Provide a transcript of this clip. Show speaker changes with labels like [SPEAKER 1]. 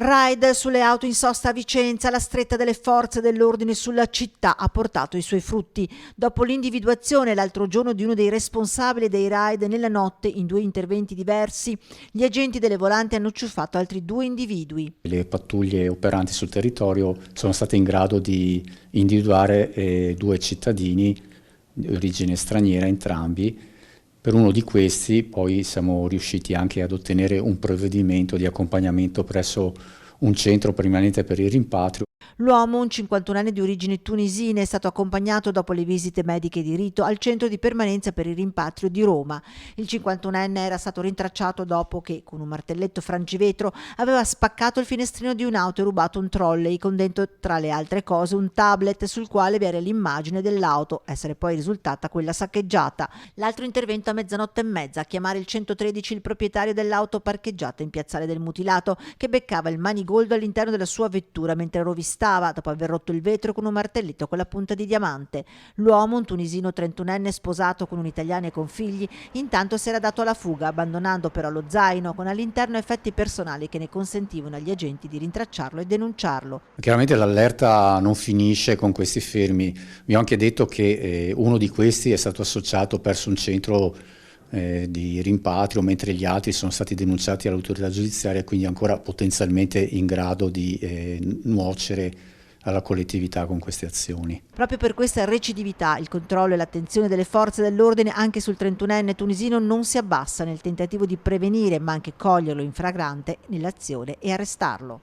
[SPEAKER 1] Raid sulle auto in sosta a Vicenza, la stretta delle forze dell'ordine sulla città ha portato i suoi frutti. Dopo l'individuazione l'altro giorno di uno dei responsabili dei raid nella notte in 2 interventi diversi, gli agenti delle volanti hanno ciuffato altri 2 individui.
[SPEAKER 2] Le pattuglie operanti sul territorio sono state in grado di individuare 2 cittadini di origine straniera entrambi. Per uno di questi poi siamo riusciti anche ad ottenere un provvedimento di accompagnamento presso un centro permanente per il rimpatrio.
[SPEAKER 1] L'uomo, un 51enne di origini tunisine, è stato accompagnato dopo le visite mediche di rito al centro di permanenza per il rimpatrio di Roma. Il 51enne era stato rintracciato dopo che, con un martelletto frangivetro, aveva spaccato il finestrino di un'auto e rubato un trolley con dentro, tra le altre cose, un tablet sul quale vi era l'immagine dell'auto, essere poi risultata quella saccheggiata. L'altro intervento a 00:30, a chiamare il 113 il proprietario dell'auto parcheggiata in Piazzale del Mutilato, che beccava il manigoldo all'interno della sua vettura mentre rovistava dopo aver rotto il vetro con un martelletto con la punta di diamante. L'uomo, un tunisino 31enne sposato con un'italiana e con figli, intanto si era dato alla fuga, abbandonando però lo zaino con all'interno effetti personali che ne consentivano agli agenti di rintracciarlo e denunciarlo.
[SPEAKER 2] Chiaramente l'allerta non finisce con questi fermi. Vi ho anche detto che uno di questi è stato associato presso un centro di rimpatrio, mentre gli altri sono stati denunciati all'autorità giudiziaria e quindi ancora potenzialmente in grado di nuocere alla collettività con queste azioni.
[SPEAKER 1] Proprio per questa recidività il controllo e l'attenzione delle forze dell'ordine anche sul 31enne tunisino non si abbassa nel tentativo di prevenire ma anche coglierlo in flagrante nell'azione e arrestarlo.